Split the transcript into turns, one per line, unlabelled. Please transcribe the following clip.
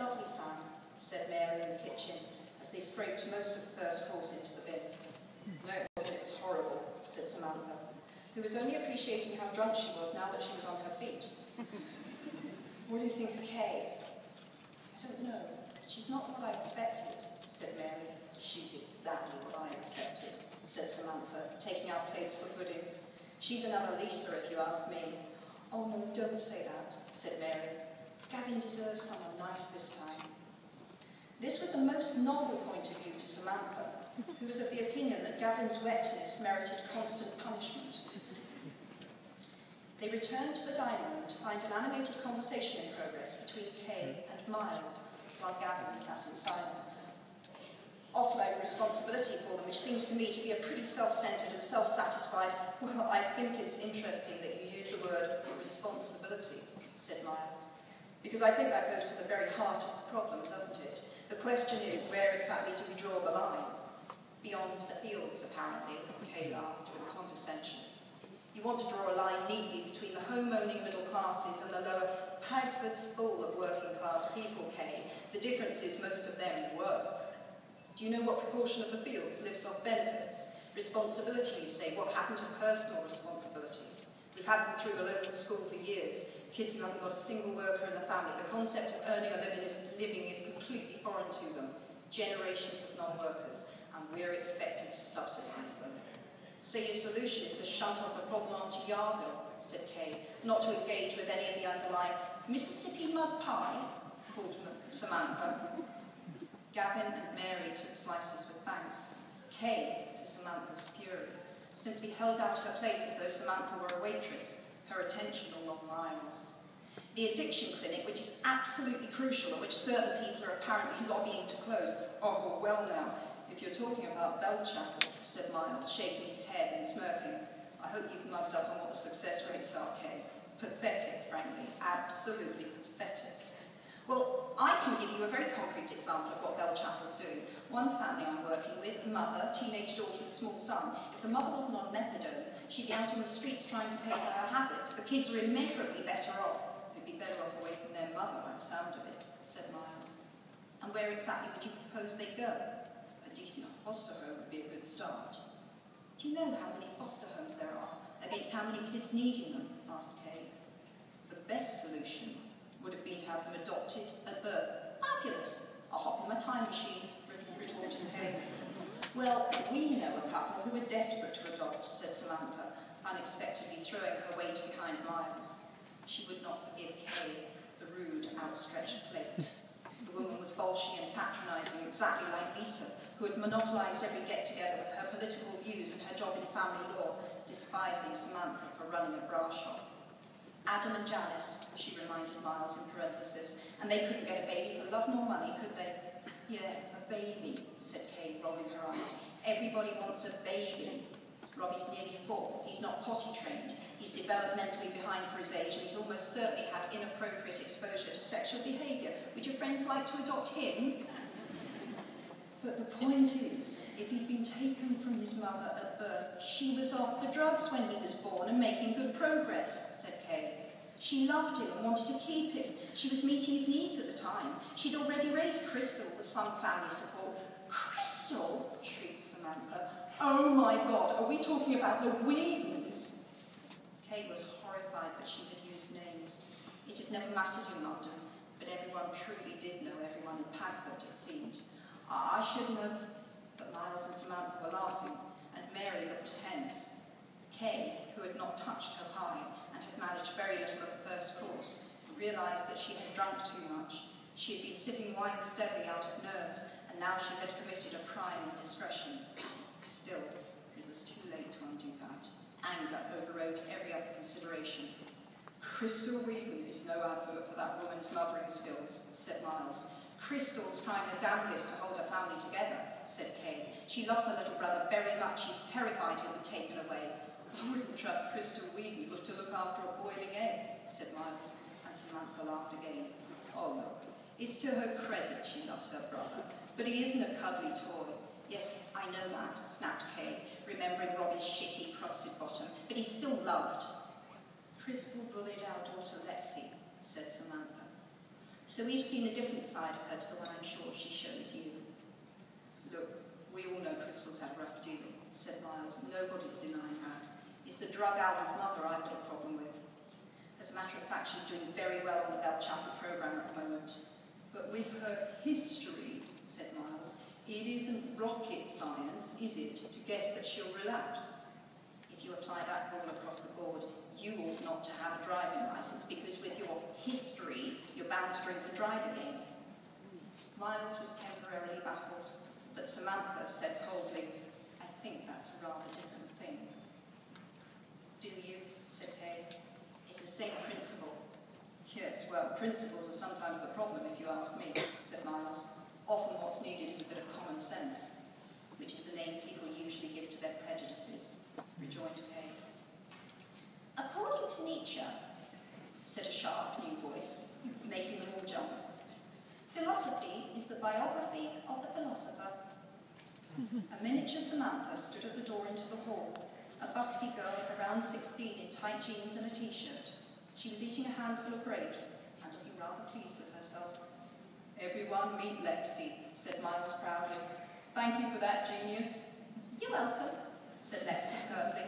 lovely, Sam, said Mary in the kitchen, as they scraped most of the first course into the bin. No, it wasn't, it was horrible, said Samantha, who was only appreciating how drunk she was now that she was on her feet. What do you think of Kay? I don't know. She's not what I expected, said Mary. She's exactly what I expected, said Samantha, taking out plates for pudding. She's another Lisa, if you ask me. Oh no, don't say that, said Mary. Gavin deserves someone nice this time. This was a most novel point of view to Samantha, who was of the opinion that Gavin's wetness merited constant punishment. They returned to the dining room to find an animated conversation in progress between Kay and Miles, while Gavin sat in silence. Offload responsibility for them, which seems to me to be a pretty self-centred and self-satisfied, well, I think it's interesting that you use the word responsibility, said Miles, because I think that goes to the very heart of the problem, doesn't it? The question is, where exactly do we draw the line? Beyond the fields, apparently, Kay laughed with condescension. You want to draw a line neatly between the home-owning middle classes and the lower Padford's full of working-class people, Kay. The difference is most of them work. Do you know what proportion of the fields lives off benefits? Responsibility, you say. What happened to personal responsibility? We've had them through the local school for years. Kids who haven't got a single worker in the family. The concept of earning a living is completely foreign to them. Generations of non-workers, and we're expected to subsidise them. So your solution is to shunt off the problem onto Yarville, said Kay, not to engage with any of the underlying Mississippi mud pie, called Samantha. Gavin and Mary took slices with thanks. Kay, to Samantha's fury, simply held out her plate as though Samantha were a waitress, her attention along Miles. The addiction clinic, which is absolutely crucial and which certain people are apparently lobbying to close. Oh, well now, if you're talking about Bellchapel, said Miles, shaking his head and smirking, I hope you've mugged up on what the success rates are, Kay. Pathetic, frankly, absolutely pathetic. Well, I can give you a very concrete example of what Bellchapel's doing. One family I'm working with, a mother, teenage daughter and small son. If the mother wasn't on methadone, she'd be out on the streets trying to pay for her habit. The kids are immeasurably better off. They'd be better off away from their mother, by the sound of it, said Miles. And where exactly would you propose they go? A decent foster home would be a good start. Do you know how many foster homes there are against how many kids needing them? Asked Kay. The best solution would have been to have them adopted at birth. Fabulous! I'll hop in my time machine, retorted Kay. Well, we know a couple who are desperate to adopt, said Samantha, unexpectedly throwing her weight behind Miles. She would not forgive Kay the rude, outstretched plate. The woman was bolshy and patronising, exactly like Lisa, who had monopolised every get-together with her political views and her job in family law, despising Samantha for running a bra shop. Adam and Janice, she reminded Miles in parenthesis, and they couldn't get a baby for love nor money, could they? Yeah, a baby, said Kay, rolling her eyes. Everybody wants a baby. Robbie's nearly 4. He's not potty trained. He's developmentally behind for his age, and he's almost certainly had inappropriate exposure to sexual behaviour. Would your friends like to adopt him? But the point is, if he'd been taken from his mother at birth, she was off the drugs when he was born and making good progress, said Kay. She loved him and wanted to keep him. She was meeting his needs at the time. She'd already raised Crystal with some family support. Crystal? Shrieked Samantha. Oh my God, are we talking about the Wheatons? Kay was horrified that she had used names. It had never mattered in London, but everyone truly did know everyone in Padford, it seemed. I shouldn't have, but Miles and Samantha were laughing, and Mary looked tense. Kay, who had not touched her pie and had managed very little of the first course, realised that she had drunk too much. She had been sipping wine steadily out of nerves, and now she had committed a crime of discretion. Still, it was too late to undo that. Anger overrode every other consideration. Crystal Wheaton is no advert for that woman's mothering skills, said Miles. Crystal's trying her damnedest to hold her family together, said Kay. She loves her little brother very much. She's terrified he'll be taken away. I wouldn't trust Crystal Wheaton to look after a boiling egg, said Miles, and Samantha laughed again. Oh, no. It's to her credit she loves her brother, but he isn't a cuddly toy. Yes, I know that, snapped Kay, remembering Robbie's shitty, crusted bottom, but he's still loved. Crystal bullied our daughter Lexi, said Samantha. So we've seen a different side of her to the one I'm sure she shows you. Look, we all know Crystal's had a rough deal, said Miles. Nobody's denying that. It's the drug-addled mother I've got a problem with. As a matter of fact, she's doing very well on the Bell-Chapel programme at the moment. But with her history, said Miles, it isn't rocket science, is it, to guess that she'll relapse? If you apply that rule across the board, you ought not to have a driving licence, because with your history, you're bound to drink and drive again. Miles was temporarily baffled, but Samantha said coldly, I think that's a rather different thing. Do you? Said Kay. It's the same principle. Yes, well, principles are sometimes the problem, if you ask me, said Miles. Often what's needed is a bit of common sense, which is the name people usually give to their prejudices, rejoined Kay. According to Nietzsche, said a sharp new voice, making them all jump, philosophy is the biography of the philosopher. A miniature Samantha stood at the door into the hall, a busky girl of around 16 in tight jeans and a t-shirt. She was eating a handful of grapes and looking rather pleased with herself. Everyone meet Lexi, said Miles proudly. Thank you for that, genius. You're welcome, said Lexi curtly.